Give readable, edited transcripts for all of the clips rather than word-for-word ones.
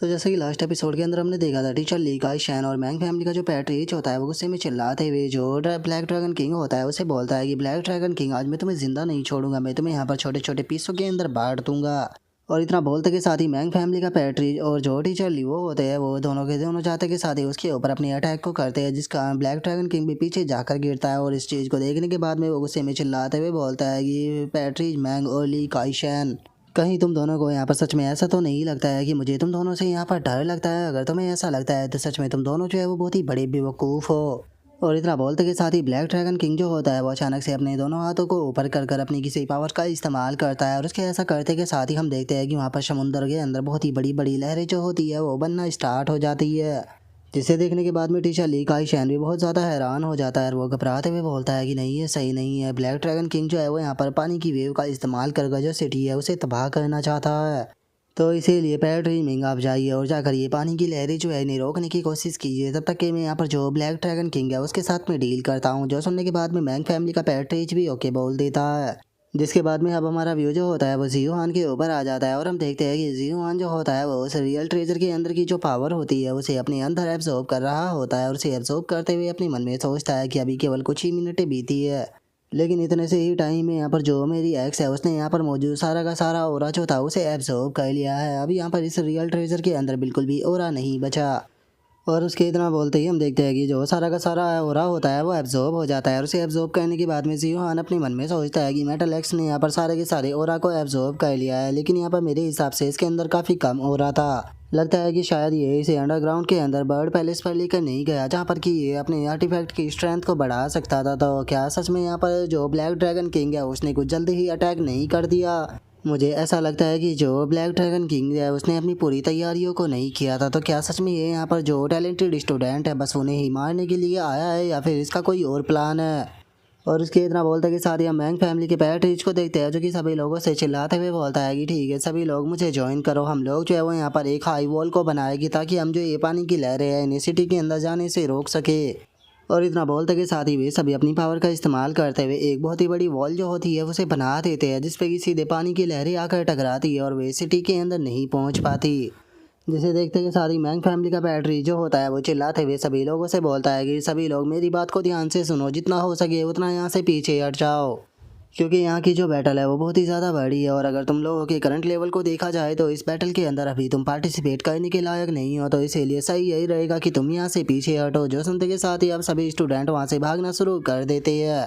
तो जैसे कि लास्ट एपिसोड के अंदर हमने देखा था टीचर ली काई शैन और मैंग फैमिली का जो पेट रीच होता है वो गुस्से में चिल्लाते हुए जो ब्लैक ड्रैगन किंग होता है उसे बोलता है कि ब्लैक ड्रैगन किंग आज मैं तुम्हें जिंदा नहीं छोड़ूंगा, मैं तुम्हें यहाँ पर छोटे छोटे पीसों के अंदर बांट दूंगा। और इतना बोलते के साथ ही मैंग फैमिली का पेट रीच और जो टीचर ली वो होते हैं वो दोनों के दोनों जाते के साथ ही उसके ऊपर अपने अटैक को करते हैं, जिसका ब्लैक ड्रैगन किंग भी पीछे जाकर गिरता है। और इस चीज़ को देखने के बाद में वो गुस्से में चिल्लाते हुए बोलता है कि पैट्रीज मैंग और ली काई शैन, कहीं तुम दोनों को यहाँ पर सच में ऐसा तो नहीं लगता है कि मुझे तुम दोनों से यहाँ पर डर लगता है? अगर तुम्हें ऐसा लगता है तो सच में तुम दोनों जो है वो बहुत ही बड़े बेवकूफ़ हो। और इतना बोलते के साथ ही ब्लैक ड्रैगन किंग जो होता है वो अचानक से अपने दोनों हाथों को ऊपर कर कर अपनी किसी पावर का इस्तेमाल करता है, और उसके ऐसा करते के साथ ही हम देखते हैं कि वहाँ पर समुद्र के अंदर बहुत ही बड़ी बड़ी लहरें जो होती है वो बनना स्टार्ट हो जाती है। जिसे देखने के बाद में टीचर ली काई शैन भी बहुत ज़्यादा हैरान हो जाता है और वो घबराते हुए बोलता है कि नहीं, ये सही नहीं है। ब्लैक ड्रैगन किंग जो है वो यहाँ पर पानी की वेव का इस्तेमाल कर जो सिटी है उसे तबाह करना चाहता है। तो इसीलिए पैर ड्रीमिंग आप जाइए और जाकर ये पानी की लहरें जो है इन्हें रोकने की कोशिश कीजिए, तब तक कि मैं यहाँ पर जो ब्लैक ड्रैगन किंग है उसके साथ में डील करता हूँ। जो सुनने के बाद में मैंग फैमिली का पैट्रिज भी ओके बोल देता है। जिसके बाद में अब हमारा व्यू जो होता है वो जियोहान के ऊपर आ जाता है और हम देखते हैं कि जियोहान जो होता है वो उस रियल ट्रेजर के अंदर की जो पावर होती है उसे अपने अंदर एब्जॉर्ब कर रहा होता है, और उसे एब्जॉर्ब करते हुए अपने मन में सोचता है कि अभी केवल कुछ ही मिनटें बीती है। लेकिन इतने से ही टाइम में यहाँ पर जो मेरी एक्स है उसने यहाँ पर मौजूद सारा का सारा ओरा जो था उसे एब्जॉर्ब कर लिया है। अभी यहाँ पर इस रियल ट्रेजर के अंदर बिल्कुल भी ओरा नहीं बचा। और उसके इतना बोलते ही हम देखते हैं कि जो सारा का सारा हो रहा होता है वो एब्जॉर्ब हो जाता है, और उसे एब्जॉर्ब करने के बाद में जियोहान अपने मन में सोचता है कि मेटल एक्स ने यहाँ पर सारे के सारे ओरा को एब्जॉर्ब कर लिया है, लेकिन यहाँ पर मेरे हिसाब से इसके अंदर काफ़ी कम हो रहा था। लगता है कि शायद ये इसे अंडरग्राउंड के अंदर बर्ड पैलेस पर लेकर नहीं गया जहाँ पर कि ये अपने आर्टिफैक्ट की स्ट्रेंथ को बढ़ा सकता था। तो क्या सच में यहाँ पर जो ब्लैक ड्रैगन किंग है उसने कुछ जल्दी ही अटैक नहीं कर दिया? मुझे ऐसा लगता है कि जो ब्लैक ड्रैगन किंग है उसने अपनी पूरी तैयारियों को नहीं किया था। तो क्या सच में ये यहाँ पर जो टैलेंटेड स्टूडेंट है बस उन्हें ही मारने के लिए आया है, या फिर इसका कोई और प्लान है? और उसके इतना बोलता है कि साथ ही हम मैंग फैमिली के पैट्रिज को देखते हैं जो कि सभी लोगों से चिल्लाते हुए बोलता है कि ठीक है सभी लोग मुझे ज्वाइन करो, हम लोग जो है वो यहाँ पर एक हाई वॉल को बनाएगी ताकि हम जो ये पानी की लहरें हैं इन्हें सिटी के अंदर जाने से रोक सके। और इतना बोलते के साथ ही वे सभी अपनी पावर का इस्तेमाल करते हुए एक बहुत ही बड़ी वॉल जो होती है उसे बना देते हैं, जिसपे कि सीधे पानी की लहरें आकर टकराती है और वे सिटी के अंदर नहीं पहुंच पाती। जिसे देखते के साथ ही मैंग फैमिली का बैटरी जो होता है वो चिल्लाते हुए सभी लोगों से बोलता है कि सभी लोग मेरी बात को ध्यान से सुनो, जितना हो सके उतना यहाँ से पीछे हट जाओ, क्योंकि यहाँ की जो बैटल है वो बहुत ही ज़्यादा बड़ी है। और अगर तुम लोगों के करंट लेवल को देखा जाए तो इस बैटल के अंदर अभी तुम पार्टिसिपेट करने के लायक नहीं हो, तो इसीलिए सही यही रहेगा कि तुम यहाँ से पीछे हटो। जो सुनते के साथ ही अब सभी स्टूडेंट वहाँ से भागना शुरू कर देते हैं।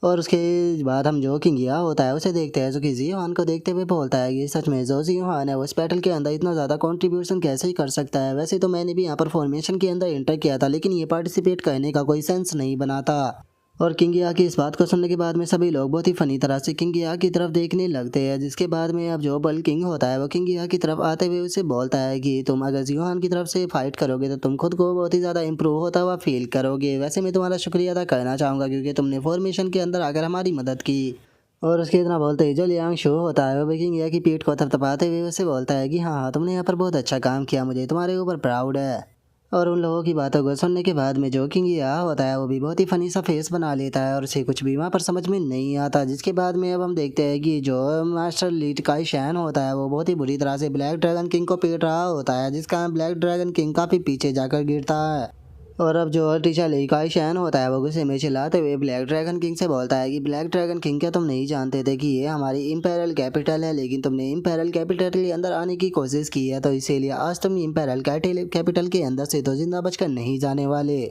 और उसके बाद हम जो किंगिया होता है उसे देखते हैं जो कि जियोहान को देखते हुए बोलता है कि सच में जो जियोहान है वो इस बैटल के अंदर इतना ज़्यादा कंट्रीब्यूशन कैसे ही कर सकता है? वैसे तो मैंने भी यहाँ पर फॉर्मेशन के अंदर एंटर किया था, लेकिन ये पार्टिसिपेट करने का कोई सेंस नहीं बनाता। और किंगिया की इस बात को सुनने के बाद में सभी लोग बहुत ही फनी तरह से किंगिया की तरफ देखने लगते हैं। जिसके बाद में अब जो बल किंग होता है वो किंगिया की तरफ आते हुए उसे बोलता है कि तुम अगर जियोहान की तरफ से फाइट करोगे तो तुम खुद को बहुत ही ज़्यादा इंप्रूव होता हुआ फील करोगे। वैसे मैं तुम्हारा शुक्रिया अदा करना चाहूँगा क्योंकि तुमने फॉर्मेशन के अंदर आकर हमारी मदद की। और उसके इतना बोलते ही जो लियांग शो होता है वो भी किंगिया की पीठ को थपथपाते हुए उसे बोलता है कि हाँ तुमने यहाँ पर बहुत अच्छा काम किया, मुझे तुम्हारे ऊपर प्राउड है। और उन लोगों की बातों को सुनने के बाद में जो किंग या होता है वो भी बहुत ही फनी सा फेस बना लेता है और उसे कुछ भी वहाँ पर समझ में नहीं आता। जिसके बाद में अब हम देखते हैं कि जो मास्टर लीड काई शैन होता है वो बहुत ही बुरी तरह से ब्लैक ड्रैगन किंग को पीट रहा होता है, जिसका ब्लैक ड्रैगन किंग काफ़ी पीछे जाकर गिरता है। और अब जो टीचर ली काई शैन होता है वो गुस्से में चिल्लाते हुए ब्लैक ड्रैगन किंग से बोलता है कि ब्लैक ड्रैगन किंग, क्या तुम नहीं जानते थे कि ये हमारी इम्पेरियल कैपिटल है? लेकिन तुमने इम्पेरियल कैपिटल के अंदर आने की कोशिश की है, तो इसीलिए आज तुम इम्पेरियल कैपिटल के अंदर से तो जिंदा बचकर नहीं जाने वाले।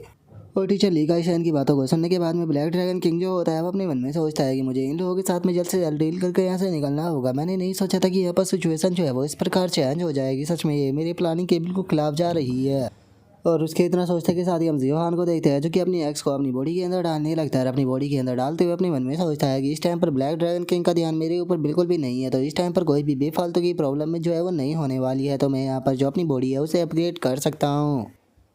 और टीचर ली काई शैन की बातों को सुनने के बाद में ब्लैक ड्रैगन किंग जो होता है वो अपने मन में सोचता है कि मुझे इन लोगों के साथ में जल्द से जल्द डील करके यहाँ से निकलना होगा। मैंने नहीं सोचा था कि यहाँ पर सिचुएशन जो है वो इस प्रकार चेंज हो जाएगी। सच में ये मेरी प्लानिंग के बिल्कुल खिलाफ जा रही है। और उसके इतना सोचते के साथ ही हम जियोहान को देखते हैं जो कि अपनी एक्स को अपनी बॉडी के अंदर डालने लगता है। अपनी बॉडी के अंदर डालते हुए अपने मन में सोचता है कि इस टाइम पर ब्लैक ड्रैगन किंग का ध्यान मेरे ऊपर बिल्कुल भी नहीं है, तो इस टाइम पर कोई भी बेफालतू की प्रॉब्लम में जो है वो नहीं होने वाली है, तो मैं यहाँ पर जो अपनी बॉडी है उसे अपग्रेड कर सकता हूँ।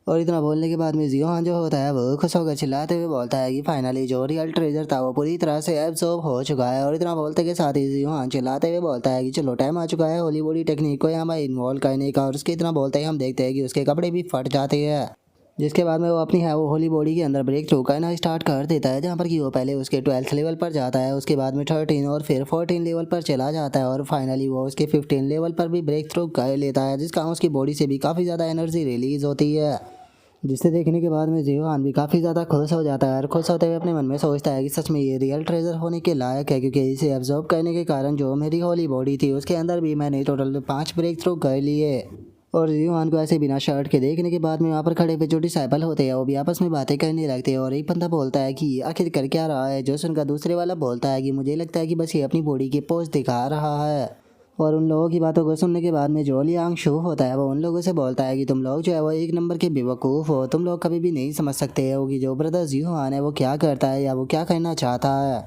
और इतना बोलने के बाद में जियोहान जो होता है वो खुश होकर चिल्लाते हुए बोलता है कि फाइनली जो रियल ट्रेजर था वो पूरी तरह से एब्जॉर्ब हो चुका है। और इतना बोलते के साथ ही जियोहान चिल्लाते हुए बोलता है कि चलो टाइम आ चुका है हॉलीवुड टेक्निक को यहाँ पर इन्वॉल्व करने का। और उसके इतना बोलते ही हम देखते हैं कि उसके कपड़े भी फट जाते हैं। जिसके बाद में वो अपनी है वो होली बॉडी के अंदर ब्रेक थ्रू करना स्टार्ट कर देता है, जहाँ पर कि वो पहले उसके 12th लेवल पर जाता है, उसके बाद में 13 और फिर 14 लेवल पर चला जाता है और फाइनली वो उसके 15 लेवल पर भी ब्रेक थ्रू कर लेता है, जिसका उसकी बॉडी से भी काफ़ी ज़्यादा एनर्जी रिलीज होती है। जिसे देखने के बाद में जियोहान भी काफ़ी ज़्यादा खुश हो जाता है और खुश होते हुए अपने मन में सोचता है कि सच में ये रियल ट्रेजर होने के लायक है, क्योंकि इसे एब्जॉर्ब करने के कारण जो मेरी होली बॉडी थी उसके अंदर भी मैंने टोटल 5 ब्रेक थ्रू कर लिए। और जियोहान को ऐसे बिना शर्ट के देखने के बाद में वहाँ पर खड़े हुए जो डिसाइपल होते हैं वो भी आपस में बातें करने लगते हैं और एक बंदा बोलता है कि आखिर कर क्या रहा है, जो सुनकर दूसरे वाला बोलता है कि मुझे लगता है कि बस ये अपनी बॉडी की पोज दिखा रहा है। और उन लोगों की बातों को सुनने के बाद में जो लियांग शू होता है वो उन लोगों से बोलता है कि तुम लोग जो है वो एक नंबर के बेवकूफ़ हो, तुम लोग कभी भी नहीं समझ सकते हो कि जो ब्रदर जियोहान है वो क्या करता है या वो क्या करना चाहता है।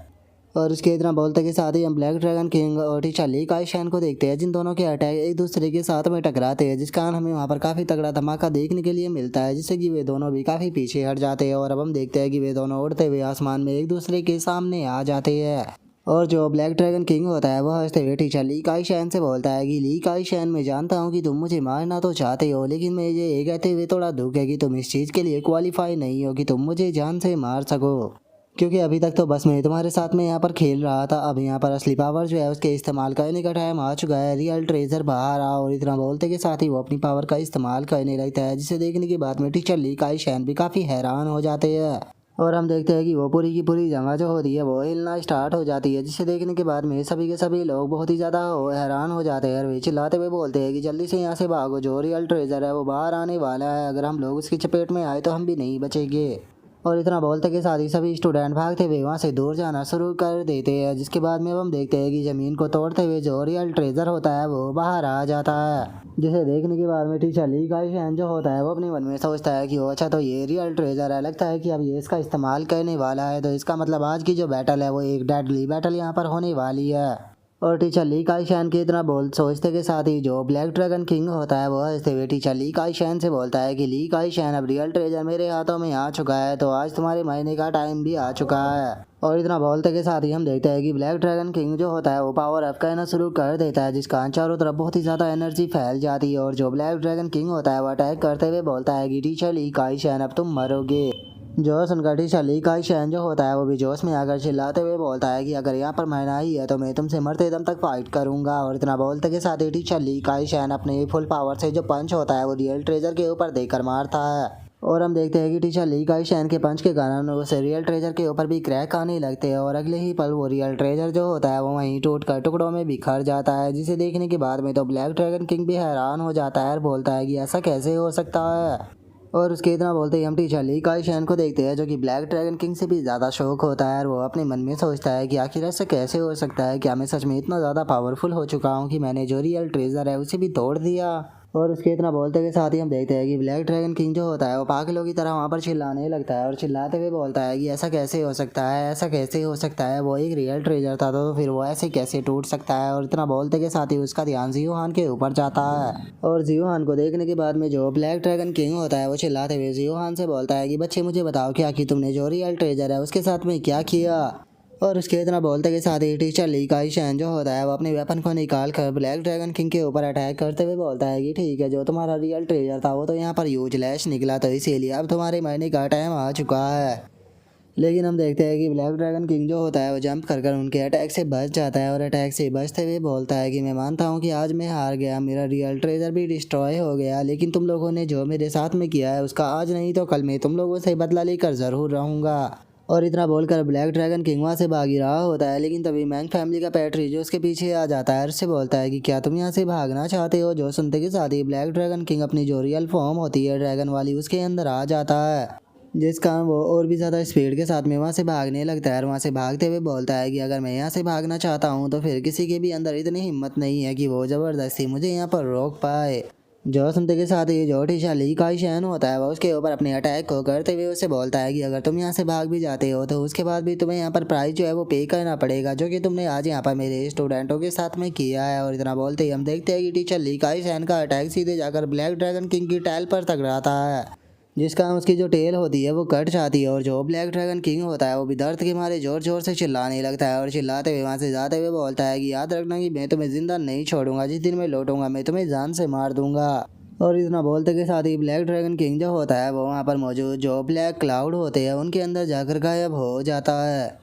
और उसके इतना बोलते के साथ ही हम ब्लैक ड्रैगन किंग और टीचा ली काई शैन को देखते हैं, जिन दोनों के अटैक एक दूसरे के साथ में टकराते हैं, जिस कारण हमें वहाँ पर काफ़ी तगड़ा धमाका देखने के लिए मिलता है, जिससे कि वे दोनों भी काफ़ी पीछे हट जाते हैं। और अब हम देखते हैं कि वे दोनों उड़ते हुए आसमान में एक दूसरे के सामने आ जाते हैं। और जो ब्लैक ड्रैगन किंग होता है वह हंसते हुए टीचर ली काई शैन से बोलता है कि ली काई शैन, मैं जानता हूँ कि तुम मुझे मारना तो चाहते हो, लेकिन मुझे ये कहते हुए थोड़ा दुख है कि तुम इस चीज़ के लिए क्वालिफाई नहीं हो कि तुम मुझे जान से मार सको, क्योंकि अभी तक तो बस मैं तुम्हारे साथ में यहाँ पर खेल रहा था, अब यहाँ पर असली पावर जो है उसके इस्तेमाल करने का टाइम आ चुका है। रियल ट्रेजर बाहर आओ। और इतना बोलते के साथ ही वो अपनी पावर का इस्तेमाल करने लगता है, जिसे देखने के बाद में टीचर ली काई शैन भी काफ़ी हैरान हो जाते हैं। और हम देखते हैं कि वो पूरी की पूरी जगह जो होती है वो हिलना स्टार्ट हो जाती है, जिसे देखने के बाद में सभी के सभी लोग बहुत ही ज़्यादा हैरान हो जाते हैं और वे चिल्लाते हुए बोलते हैं कि जल्दी से यहाँ से भागो, जो रियल ट्रेजर है वो बाहर आने वाला है, अगर हम लोग उसकी चपेट में आए तो हम भी नहीं बचेंगे। और इतना बोलते के साथ ही सभी स्टूडेंट भागते हुए वहाँ से दूर जाना शुरू कर देते हैं, जिसके बाद में अब हम देखते हैं कि ज़मीन को तोड़ते हुए जो रियल ट्रेजर होता है वो बाहर आ जाता है, जिसे देखने के बाद में टीचर ली काई शैन जो होता है वो अपने मन में सोचता है कि वो अच्छा तो ये रियल ट्रेजर है, लगता है कि अब ये इसका इस्तेमाल करने वाला है, तो इसका मतलब आज की जो बैटल है वो एक डेडली बैटल यहाँ पर होने वाली है। और टीचर ली काई शैन की इतना बोल सोचते के साथ ही जो ब्लैक ड्रैगन किंग होता है वो हंसते हुए टीचर ली काई शैन से बोलता है कि ली काई शैन, अब रियल ट्रेजर मेरे हाथों में आ चुका है, तो आज तुम्हारे मरने का टाइम भी आ चुका है। और इतना बोलते के साथ ही हम देखते हैं कि ब्लैक ड्रैगन किंग जो होता है वो पावर अप करना शुरू कर देता है, जिसका चारों तरफ बहुत ही ज़्यादा एनर्जी फैल जाती है। और जो ब्लैक ड्रैगन किंग होता है वो अटैक करते हुए बोलता है कि टीचर ली काई शैन, अब तुम मरोगे। जो सुनकर टीचर ली काई शैन जो होता है वो भी जोश में आकर चिल्लाते हुए बोलता है कि अगर यहाँ पर मरना ही है तो मैं तुमसे मरते दम तक फाइट करूंगा। और इतना बोलते के साथ ही टीचर ली काई शैन अपने फुल पावर से जो पंच होता है वो रियल ट्रेजर के ऊपर देकर मारता है। और हम देखते हैं कि टीचर ली काई शैन के पंच के कारण उसे रियल ट्रेजर के ऊपर भी क्रैक आने लगते हैं और अगले ही पल वो रियल ट्रेजर जो होता है वो वहीं टूट कर टुकड़ों में बिखर जाता है, जिसे देखने के बाद में तो ब्लैक ड्रैगन किंग भी हैरान हो जाता है और बोलता है कि ऐसा कैसे हो सकता है। और उसके इतना बोलते ही हम टीचर ली काई शैन को देखते हैं, जो कि ब्लैक ड्रैगन किंग से भी ज़्यादा शौक होता है और वो अपने मन में सोचता है कि आखिर ऐसा कैसे हो सकता है, क्या मैं सच में इतना ज़्यादा पावरफुल हो चुका हूँ कि मैंने जो रियल ट्रेजर है उसे भी तोड़ दिया। और उसके इतना बोलते के साथ ही हम देखते हैं कि ब्लैक ड्रैगन किंग जो होता है वो पागलों की तरह वहाँ पर चिल्लाने लगता है और चिल्लाते हुए बोलता है कि ऐसा कैसे हो सकता है, ऐसा कैसे हो सकता है, वो एक रियल ट्रेजर था तो फिर वो ऐसे कैसे टूट सकता है। और इतना बोलते के साथ ही उसका ध्यान जियोहान के ऊपर जाता है और जियोहान को देखने के बाद में जो ब्लैक ड्रैगन किंग होता है वो चिल्लाते हुए जियोहान से बोलता है कि बच्चे मुझे बताओ क्या कि तुमने जो रियल ट्रेजर है उसके साथ में क्या किया। और उसके इतना बोलते के साथ ही टीचर ली काई शैन जो होता है वो अपने वेपन को निकाल कर ब्लैक ड्रैगन किंग के ऊपर अटैक करते हुए बोलता है कि ठीक है, जो तुम्हारा रियल ट्रेजर था वो तो यहाँ पर यूजलेस निकला, तो इसीलिए अब तुम्हारे मरने का टाइम आ चुका है। लेकिन हम देखते हैं कि ब्लैक ड्रैगन किंग जो होता है वो जंप कर उनके अटैक से बच जाता है और अटैक से बचते हुए बोलता है कि मैं मानता हूँ कि आज मैं हार गया, मेरा रियल ट्रेजर भी डिस्ट्रॉय हो गया, लेकिन तुम लोगों ने जो मेरे साथ में किया है उसका आज नहीं तो कल मैं तुम लोगों से बदला लेकर ज़रूर रहूँगा। और इतना बोलकर ब्लैक ड्रैगन किंग वहाँ से भाग ही रहा होता है, लेकिन तभी मैंग फैमिली का पैट्री जो उसके पीछे आ जाता है और उससे बोलता है कि क्या तुम यहाँ से भागना चाहते हो। जो सुनते के साथ ही ब्लैक ड्रैगन किंग अपनी जो रियल फॉर्म होती है ड्रैगन वाली उसके अंदर आ जाता है, जिस कारण वो और भी ज़्यादा स्पीड के साथ में वहाँ से भागने लगता है और वहाँ से भागते हुए बोलता है कि अगर मैं यहाँ से भागना चाहता हूँ तो फिर किसी के भी अंदर इतनी हिम्मत नहीं है कि वो ज़बरदस्ती मुझे यहाँ पर रोक पाए। जो सुनते के साथ ही जो टीचर ली काई शैन होता है वो उसके ऊपर अपने अटैक को करते हुए उससे बोलता है कि अगर तुम यहाँ से भाग भी जाते हो तो उसके बाद भी तुम्हें यहाँ पर प्राइस जो है वो पे करना पड़ेगा, जो कि तुमने आज यहाँ पर मेरे स्टूडेंटों के साथ में किया है। और इतना बोलते ही हम देखते हैं कि टीचर ली काई शैन का अटैक सीधे जाकर ब्लैक ड्रैगन किंग की टैल पर टकराता है, जिसका उसकी जो टेल होती है वो कट जाती है और जो ब्लैक ड्रैगन किंग होता है वो भी दर्द के मारे जोर जोर से चिल्लाने लगता है और चिल्लाते हुए वहाँ से जाते हुए बोलता है कि याद रखना कि मैं तुम्हें जिंदा नहीं छोड़ूंगा, जिस दिन मैं लौटूंगा मैं तुम्हें जान से मार दूंगा। और इतना बोलते के साथ ही ब्लैक ड्रैगन किंग जो होता है वो वहाँ पर मौजूद जो ब्लैक क्लाउड होते हैं उनके अंदर जाकर गायब हो जाता है।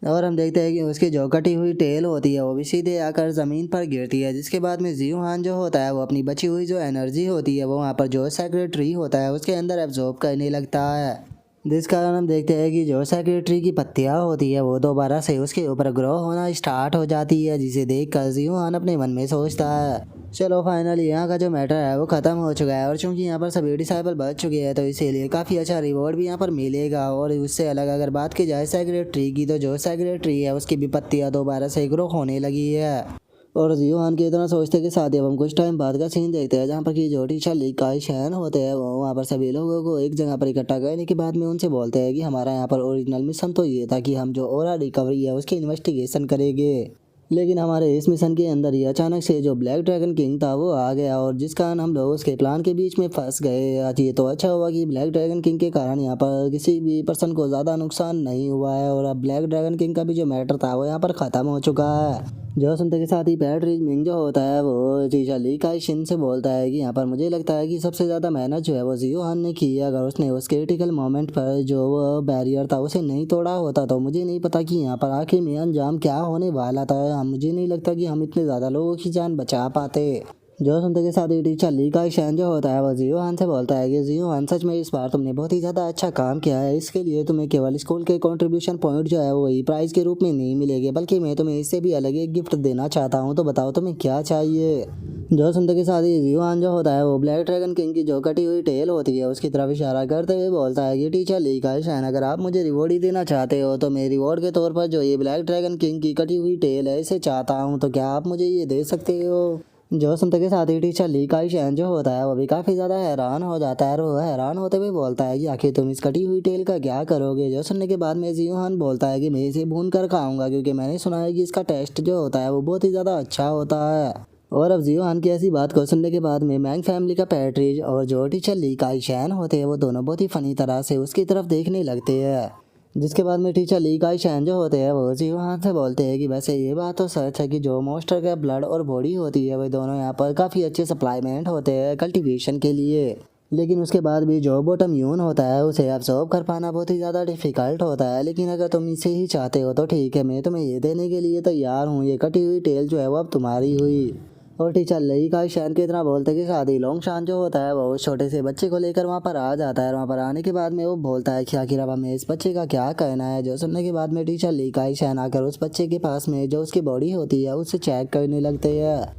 और हम देखते हैं कि उसकी जो कटी हुई टेल होती है वो भी सीधे आकर ज़मीन पर गिरती है, जिसके बाद में जियो हान जो होता है वो अपनी बची हुई जो एनर्जी होती है वो वहाँ पर जो सेक्रेटरी होता है उसके अंदर एब्जॉर्ब करने लगता है, जिस कारण हम देखते हैं कि जो सेक्रेटरी की पत्तियाँ होती है वो दोबारा से उसके ऊपर ग्रो होना स्टार्ट हो जाती है, जिसे देख कर जियो हान अपने मन में सोचता है चलो फाइनली यहाँ का जो मैटर है वो ख़त्म हो चुका है। और चूंकि यहाँ पर सभी डिसाइबल बच चुके हैं तो इसीलिए काफ़ी अच्छा रिवॉर्ड भी यहाँ पर मिलेगा। और उससे अलग अगर बात की जाए सेक्रेटरी की, तो जो सेक्रेटरी है उसकी भी पत्तियाँ दोबारा से ग्रो होने लगी है। और जियो हान की इतना सोचते के साथ ही अब हम कुछ टाइम बाद का सीन देखते हैं जहाँ पर कि जो टीचर ली काई शैन होते हैं वो वहाँ पर सभी लोगों को एक जगह पर इकट्ठा करने के बाद में उनसे बोलते हैं कि हमारा यहाँ पर ओरिजिनल मिशन तो ये था कि हम जो ओरा रिकवरी है उसकी इन्वेस्टिगेशन करेंगे, लेकिन हमारे इस मिशन के अंदर ही अचानक से जो ब्लैक ड्रैगन किंग था वो आ गया और जिस कारण हम लोग उसके प्लान के बीच में फंस गए। आज ये तो अच्छा हुआ कि ब्लैक ड्रैगन किंग के कारण यहाँ पर किसी भी पर्सन को ज़्यादा नुकसान नहीं हुआ है और अब ब्लैक ड्रैगन किंग का भी जो मैटर था वो यहाँ पर ख़त्म हो चुका है। जो सुनते के साथ ही पैट्रिक मिंग जो होता है वो टीचर ली काई शिन से बोलता है कि यहाँ पर मुझे लगता है कि सबसे ज़्यादा मेहनत जो है वो जियो हान ने की है। अगर उसने उस क्रिटिकल मोमेंट पर जो वो बैरियर था उसे नहीं तोड़ा होता तो मुझे नहीं पता कि यहाँ पर आखिर में अंजाम क्या होने वाला था। मुझे नहीं लगता कि हम इतने ज़्यादा लोगों की जान बचा पाते। जो सुनते के साथ ही टीचर ली काई शैन जो होता है वो जियो हान से बोलता है कि जियो हान सच में इस बार तुमने बहुत ही ज़्यादा अच्छा काम किया है, इसके लिए तुम्हें केवल स्कूल के कंट्रीब्यूशन पॉइंट जो है वही प्राइज़ के रूप में नहीं मिलेंगे, बल्कि मैं तुम्हें इससे भी अलग एक गिफ्ट देना चाहता हूँ, तो बताओ तुम्हें क्या चाहिए। जो सुनते के साथ ही जियो हान जो होता है वो ब्लैक ड्रैगन किंग की जो कटी हुई टेल होती है उसकी तरफ इशारा करते हुए बोलता है कि टीचर ली काई शैन अगर आप मुझे रिवॉर्ड ही देना चाहते हो तो मैं रिवॉर्ड के तौर पर जो ये ब्लैक ड्रैगन किंग की कटी हुई टेल है इसे चाहता हूँ, तो क्या आप मुझे ये दे सकते हो। जो सुनते के साथ ही टीचर ली काई शैन जो होता है वो भी काफ़ी ज़्यादा हैरान हो जाता है और वो हैरान होते हुए बोलता है कि आखिर तुम इस कटी हुई टेल का क्या करोगे। जो सुनने के बाद में जियो हान बोलता है कि मैं इसे भून कर खाऊंगा क्योंकि मैंने सुना है कि इसका टेस्ट जो होता है वो बहुत ही ज़्यादा अच्छा होता है। और अब जियो हान की ऐसी बात को सुनने के बाद में मैंग फैमिली का पैट्रिज और जो टीचर ली काई शैन होते हैं वो दोनों बहुत ही फनी तरह से उसकी तरफ देखने लगते हैं, जिसके बाद में टीचर ली काई शैन जो होते हैं वो जियो हान से बोलते हैं कि वैसे ये बात तो सच है कि जो मॉन्स्टर का ब्लड और बॉडी होती है वो दोनों यहाँ पर काफ़ी अच्छे सप्लाईमेंट होते हैं कल्टीवेशन के लिए, लेकिन उसके बाद भी जो बॉटम यून होता है उसे एब्जॉर्ब कर पाना बहुत ही ज़्यादा डिफ़िकल्ट होता है। लेकिन अगर तुम इसे ही चाहते हो तो ठीक है, मैं तुम्हें ये देने के लिए तैयार हूँ, ये कटी हुई टेल जो है वो अब तुम्हारी हुई। और टीचर ली काई शैन के इतना बोलते कि साथ ही लोंग शान जो होता है वो उस छोटे से बच्चे को लेकर वहाँ पर आ जाता है। वहाँ पर आने के बाद में वो बोलता है कि आखिर अब हमें इस बच्चे का क्या कहना है। जो सुनने के बाद में टीचर ली काई शैन आकर उस बच्चे के पास में जो उसकी बॉडी होती है उससे चेक करने लगते हैं।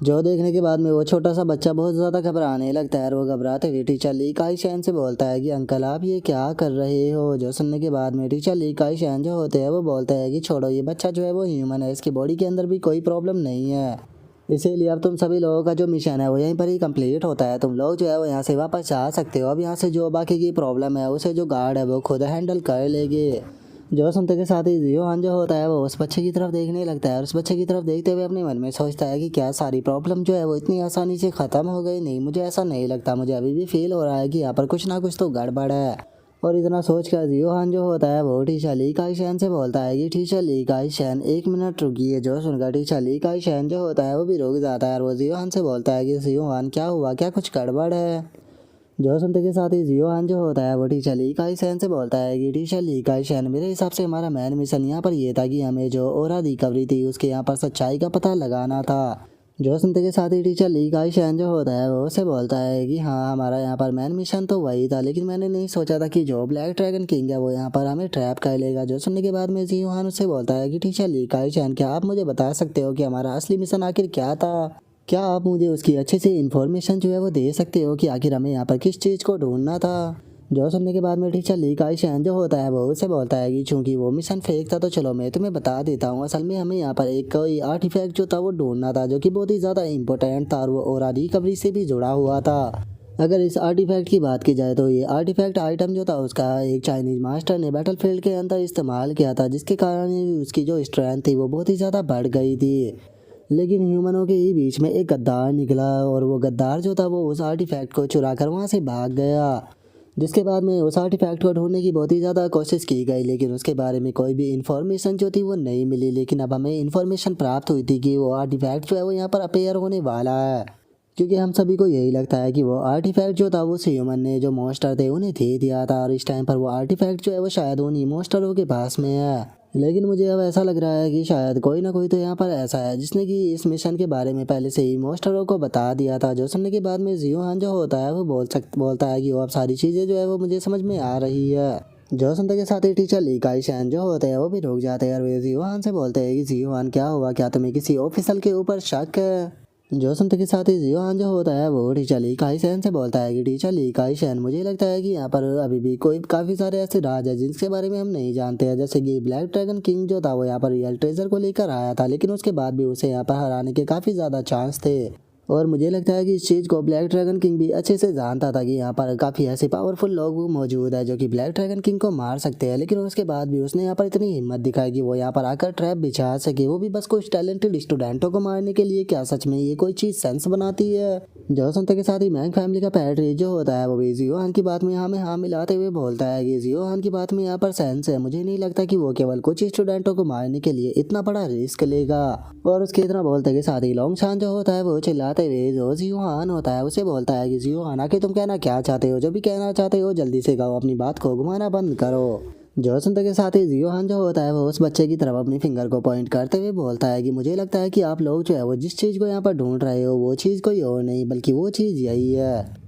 जो देखने के बाद में वो छोटा सा बच्चा बहुत ज़्यादा घबराने लगता है और वो घबराते हुए टीचर ली काई शैन से बोलता है कि अंकल आप ये क्या कर रहे हो। जो सुनने के बाद में टीचर ली काई शैन जो होते हैं वो बोलते हैं कि छोड़ो, ये बच्चा जो है वो ह्यूमन है, इसकी बॉडी के अंदर भी कोई प्रॉब्लम नहीं है, इसीलिए अब तुम सभी लोगों का जो मिशन है वो यहीं पर ही कंप्लीट होता है, तुम लोग जो है वो यहाँ से वापस जा सकते हो। अब यहाँ से जो बाकी की प्रॉब्लम है उसे जो गार्ड है वो खुद हैंडल कर लेंगे। जो सुनते के साथ ही जियो हान जो होता है वो उस बच्चे की तरफ देखने लगता है और उस बच्चे की तरफ देखते हुए अपने मन में सोचता है कि क्या सारी प्रॉब्लम जो है वो इतनी आसानी से ख़त्म हो गई। नहीं, मुझे ऐसा नहीं लगता, मुझे अभी भी फील हो रहा है कि यहाँ पर कुछ ना कुछ तो गड़बड़ है। और इतना सोच कर जियो हान जो होता है वो टीचर ली काई शैन से बोलता है कि टीचर ली काई शैन 1 मिनट रुकिए। जो सुनकर टीचर ली काई शैन जो होता है वो भी रुक जाता है और वो जियो हान से बोलता है कि जियो हान क्या हुआ, क्या कुछ गड़बड़ है। जो सुनते के साथ ही जियो हान जो होता है वो टीचर ली काई शैन से बोलता है कि टीचर ली काई शैन मेरे हिसाब से हमारा मेन मिशन यहाँ पर ये था कि हमें जो ओरा रिकवरी थी उसके यहाँ पर सच्चाई का पता लगाना था। जो सुनते के साथ ही टीचर ली काई शैन जो होता है वो उसे बोलता है कि हाँ हमारा यहाँ पर मेन मिशन तो वही था, लेकिन मैंने नहीं सोचा था कि जो ब्लैक ड्रैगन किंग है वो यहाँ पर हमें ट्रैप कर लेगा। जो सुनने के बाद में जियो हान उससे बोलता है कि टीचर ली काई शैन क्या आप मुझे बता सकते हो कि हमारा असली मिशन आखिर क्या था, क्या आप मुझे उसकी अच्छे से इन्फॉर्मेशन जो है वो दे सकते हो कि आखिर हमें यहाँ पर किस चीज़ को ढूंढना था। जो सुनने के बाद में टीचर ली काई शैन जो होता है वो उसे बोलता है कि चूंकि वो मिशन फेक था तो चलो मैं तुम्हें बता देता हूँ, असल में हमें यहाँ पर एक कोई आर्टिफैक्ट जो था वो ढूंढना था जो कि बहुत ही ज़्यादा इंपॉर्टेंट था और वो ओरा रिकवरी से भी जुड़ा हुआ था। अगर इस आर्टिफैक्ट की बात की जाए तो ये आर्टिफैक्ट आइटम जो था उसका एक चाइनीज़ मास्टर ने बैटलफील्ड के अंदर इस्तेमाल किया था, जिसके कारण उसकी जो स्ट्रेंथ थी वो बहुत ही ज़्यादा बढ़ गई थी। लेकिन ह्यूमनों के ही बीच में एक गद्दार निकला और वो गद्दार जो था वो उस आर्टिफैक्ट को चुरा कर वहाँ से भाग गया, जिसके बाद में उस आर्टिफैक्ट को ढूंढने की बहुत ही ज़्यादा कोशिश की गई लेकिन उसके बारे में कोई भी इन्फॉर्मेशन जो थी वो नहीं मिली। लेकिन अब हमें इन्फॉर्मेशन प्राप्त हुई थी कि वो आर्टिफैक्ट जो है वो यहाँ पर अपेयर होने वाला है। क्योंकि हम सभी को यही लगता है कि वो आर्टिफैक्ट जो था वो ह्यूमन ने जो मॉन्स्टर थे उन्हें दे दिया था और इस टाइम पर वो आर्टिफैक्ट जो है वो शायद उन्हीं मॉन्स्टरों के पास में है। लेकिन मुझे अब ऐसा लग रहा है कि शायद कोई ना कोई तो यहाँ पर ऐसा है जिसने कि इस मिशन के बारे में पहले से ही मॉन्स्टरों को बता दिया था, जो सुनने के बाद में जियोहान जो होता है वो बोलता है कि वो अब सारी चीज़ें जो है वो मुझे समझ में आ रही है। जो सुनते के साथ ही टीचर ली काई शैन जो होते हैं वो भी रुक जाते हैं और वे जियोहान से बोलते हैं कि जियोहान क्या हुआ, क्या तुम्हें किसी ऑफिसर के ऊपर शक है। जो सुनते के साथ ही जियोहान जो होता है वो टीचर ली काई शैन से बोलता है कि टीचर ली काई शैन, मुझे लगता है कि यहाँ पर अभी भी कोई काफ़ी सारे ऐसे राज है जिनके बारे में हम नहीं जानते हैं। जैसे कि ब्लैक ड्रैगन किंग जो था वो यहाँ पर रियल ट्रेजर को लेकर आया था, लेकिन उसके बाद भी उसे यहाँ पर हराने के काफ़ी ज़्यादा चांस थे। और मुझे लगता है कि इस चीज़ को ब्लैक ड्रैगन किंग भी अच्छे से जानता था कि यहाँ पर काफ़ी ऐसे पावरफुल लोग मौजूद है जो कि ब्लैक ड्रैगन किंग को मार सकते हैं, लेकिन उसके बाद भी उसने यहाँ पर इतनी हिम्मत दिखाई कि वो यहाँ पर आकर ट्रैप बिछा सके, वो भी बस कुछ टैलेंटेड स्टूडेंटों को मारने के लिए। क्या सच में ये कोई चीज़ सेंस बनाती है? जो सुनते के साथ ही मैंग फैमिली का पैट्री जो होता है वो भी जियोहान की बात में हाँ मिलाते हुए बोलता है कि जियोहान की बात में यहाँ पर सेंस है, मुझे नहीं लगता कि वो केवल कुछ स्टूडेंटों को मारने के लिए इतना बड़ा रिस्क लेगा। और उसके इतना बोलते के साथ ही लोंग शान जो होता है वो चिल्लाते हुए जो जियोहान होता है उसे बोलता है कि जियोहान आके तुम कहना क्या चाहते हो, जो भी कहना चाहते हो जल्दी से कहो, अपनी बात को घुमाना बंद करो। जो सुनते के साथ ही जियोहान जो होता है वो उस बच्चे की तरफ अपनी फिंगर को पॉइंट करते हुए बोलता है कि मुझे लगता है कि आप लोग जो है वो जिस चीज़ को यहाँ पर ढूंढ रहे हो वो चीज़ कोई और नहीं बल्कि वो चीज़ यही है।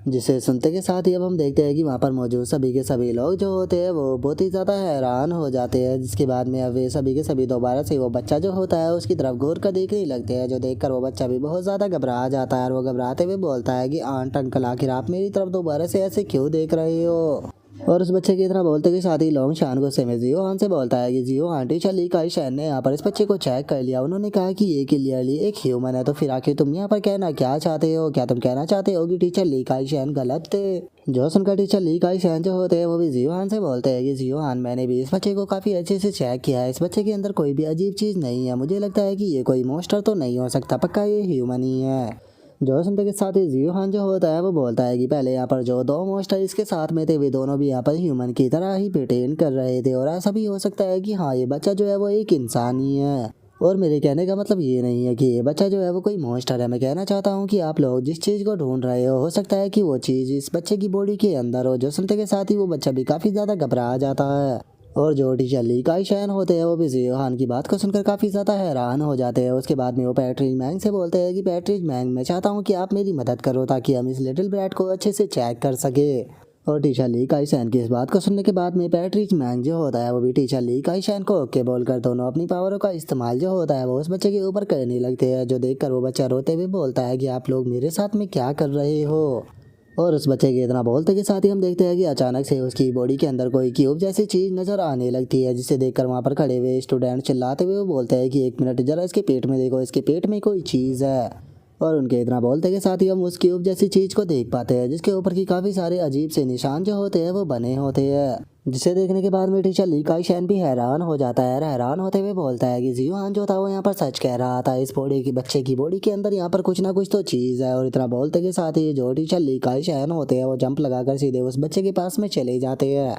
जिसे सुनते के साथ ही अब हम देखते हैं कि वहाँ पर मौजूद सभी के सभी लोग जो होते हैं वो बहुत ही ज़्यादा हैरान हो जाते हैं, जिसके बाद में अब वे सभी के सभी दोबारा से वो बच्चा जो होता है उसकी तरफ घूर कर देखने लगते हैं, जो देखकर वो बच्चा भी बहुत ज़्यादा घबरा जाता है और वो घबराते हुए बोलता है कि आंट अंकल आखिर आप मेरी तरफ दोबारा से ऐसे क्यों देख रहे हो। और उस बच्चे की तरह बोलते के साथ ही लोंग शान गुस्से में जियोहान से बोलता है कि जियोहान टीचर ली काई शैन ने यहाँ पर इस बच्चे को चेक कर लिया, उन्होंने कहा कि ये क्लियरली एक ह्यूमन है, तो फिर आखिर तुम यहाँ पर कहना क्या चाहते हो? क्या तुम कहना चाहते हो कि टीचर ली काई शैन गलत थे? जो सुनकर टीचर ली काई शैन जो होते हैं वो भी जियोहान से बोलते हैं कि जियोहान मैंने भी इस बच्चे को काफ़ी अच्छे से चेक किया है, इस बच्चे के अंदर कोई भी अजीब चीज़ नहीं है, मुझे लगता है कि ये कोई मॉन्स्टर तो नहीं हो सकता, पक्का ये ह्यूमन ही है। जो सुनते के साथ ही जियोहान जो होता है वो बोलता है कि पहले यहाँ पर जो दो मॉन्स्टर इसके साथ में थे वे दोनों भी यहाँ पर ह्यूमन की तरह ही प्रिटेंड कर रहे थे, और ऐसा भी हो सकता है कि हाँ ये बच्चा जो है वो एक इंसान ही है। और मेरे कहने का मतलब ये नहीं है कि ये बच्चा जो है वो कोई मॉन्स्टर है, मैं कहना चाहता हूँ कि आप लोग जिस चीज़ को ढूंढ रहे हो सकता है कि वो चीज़ इस बच्चे की बॉडी के अंदर हो। जो सुनते के साथ ही वो बच्चा भी काफ़ी ज़्यादा घबरा जाता है, और जो टीचर ली काई शैन होते हैं वो भी जियोहान की बात को सुनकर काफ़ी ज़्यादा हैरान हो जाते हैं। उसके बाद में वो पैट्रिक मैंग से बोलते हैं कि पैट्रिक मैंग मैं चाहता हूँ कि आप मेरी मदद करो ताकि हम इस लिटिल ब्रैट को अच्छे से चेक कर सके। और टीचर ली काई शैन की इस बात को सुनने के बाद में पैट्रिक मैंग जो होता है वो भी टीचर ली काई शैन को ओके बोलकर दोनों अपनी पावरों का इस्तेमाल जो होता है वो उस बच्चे के ऊपर करने लगते हैं, जो देखकर वो बच्चा रोते हुए बोलता है कि आप लोग मेरे साथ में क्या कर रहे हो। और उस बच्चे के इतना बोलते के साथ ही हम देखते हैं कि अचानक से उसकी बॉडी के अंदर कोई क्यूब जैसी चीज़ नज़र आने लगती है, जिसे देखकर वहाँ पर खड़े हुए स्टूडेंट चिल्लाते हुए बोलते हैं कि एक मिनट जरा इसके पेट में देखो, इसके पेट में कोई चीज़ है। और उनके इतना बोलते के साथ ही हम उस क्यूब जैसी चीज़ को देख पाते हैं जिसके ऊपर की काफ़ी सारे अजीब से निशान जो होते हैं वो बने होते हैं, जिसे देखने के बाद में टीचर ली काई शैन भी हैरान हो जाता है। हैरान होते हुए बोलता है कि जियोहान जो था वो यहाँ पर सच कह रहा था, इस बॉडी की बच्चे की बॉडी के अंदर यहाँ पर कुछ ना कुछ तो चीज़ है। और इतना बोलते के साथ ही जो टीचर ली काई शैन होते हैं वो जंप लगाकर सीधे उस बच्चे के पास में चले जाते हैं,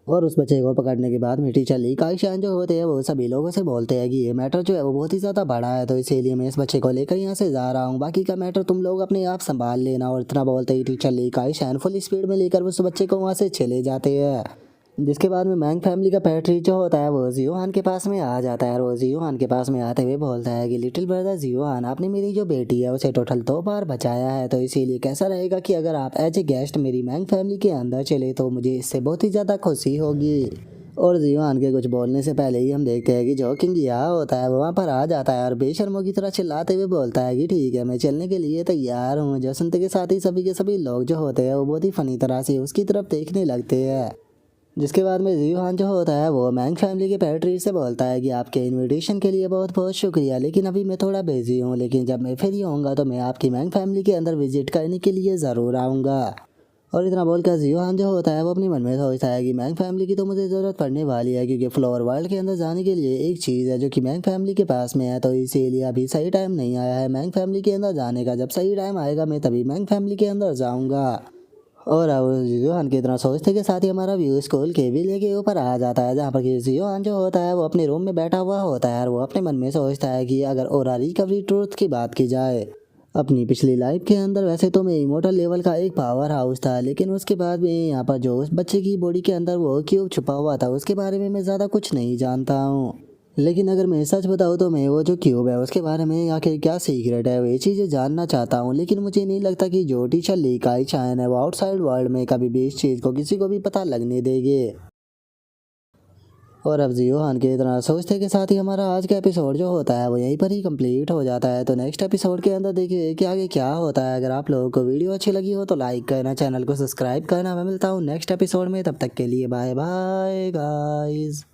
और उस बच्चे को पकड़ने के बाद में टीचर ली काई शैन जो होते हैं वो सभी लोगों से बोलते हैं कि ये मैटर जो है वो बहुत ही ज़्यादा बड़ा है, तो इसीलिए मैं इस बच्चे को लेकर यहाँ से जा रहा हूँ, बाकी का मैटर तुम लोग अपने आप संभाल लेना। और इतना बोलते ही टीचर ली काई शैन फुल स्पीड में लेकर उस बच्चे को वहाँ से चले जाते हैं। जिसके बाद में मैंग फैमिली का पैट्रिक जो होता है वो जियोहान के पास में आ जाता है, और वो जियोहान के पास में आते हुए बोलता है कि लिटिल ब्रदर जियोहान, आपने मेरी जो बेटी है उसे टोटल 2 बार बचाया है, तो इसीलिए कैसा रहेगा कि अगर आप एज ए गेस्ट मेरी मैंग फैमिली के अंदर चले, तो मुझे इससे बहुत ही ज़्यादा खुशी होगी। और जियोहान के कुछ बोलने से पहले ही हम देखते हैं कि जो किंग यहाँ होता है वो वहाँ पर आ जाता है और बेशर्मों की तरह चिल्लाते हुए बोलता है कि ठीक है मैं चलने के लिए तैयार हूँ। जो सुनते के साथ ही सभी के सभी लोग जो होते हैं वो बहुत ही फनी तरह से उसकी तरफ देखने लगते हैं। जिसके बाद में जियोहान जो होता है वो मैंग फैमिली के पैट्री से बोलता है कि आपके इनविटेशन के लिए बहुत बहुत शुक्रिया, लेकिन अभी मैं थोड़ा बिजी हूँ, लेकिन जब मैं फ्री होऊंगा तो मैं आपकी मैंग फैमिली के अंदर विजिट करने के लिए ज़रूर आऊँगा। और इतना बोलकर जियोहान जो होता है वो अपने मन में सोचता है कि मैंग फैमिली की तो मुझे ज़रूरत पड़ने वाली है, क्योंकि फ्लोर वर्ल्ड के अंदर जाने के लिए एक चीज़ है जो कि मैंग फैमिली के पास में है, तो इसीलिए अभी सही टाइम नहीं आया है मैंग फैमिली के अंदर जाने का। जब सही टाइम आएगा मैं तभी मैंग फैमिली के अंदर जाऊँगा। और अब जियोहान की इतना सोचते के साथ ही हमारा व्यू स्कूल के विले के ऊपर आ जाता है, जहाँ पर कि जियोहान जो होता है वो अपने रूम में बैठा हुआ होता है और वो अपने मन में सोचता है कि अगर ओरा रिकवरी ट्रूथ की बात की जाए, अपनी पिछली लाइफ के अंदर वैसे तो मैं इमोर्टल लेवल का एक पावर हाउस था, लेकिन उसके बाद में यहाँ पर जो उस बच्चे की बॉडी के अंदर वो क्यूब छुपा हुआ था उसके बारे में मैं ज़्यादा कुछ नहीं जानता हूँ। लेकिन अगर मैं सच बताऊँ तो मैं वो जो क्यूब है उसके बारे में आखिर क्या सीक्रेट है ये चीज़ें जानना चाहता हूँ। लेकिन मुझे नहीं लगता कि जो टीचर ली काई चायन है वो आउटसाइड वर्ल्ड में कभी भी इस चीज़ को किसी को भी पता लगने देंगे। और अब जियो हान के इतना सोचते के साथ ही हमारा आज का एपिसोड जो होता है वो यहीं पर ही कंप्लीट हो जाता है। तो नेक्स्ट एपिसोड के अंदर देखिए कि आगे क्या होता है। अगर आप लोगों को वीडियो अच्छी लगी हो तो लाइक करना, चैनल को सब्सक्राइब करना। मैं मिलता हूँ नेक्स्ट एपिसोड में, तब तक के लिए बाय बाय गाइस।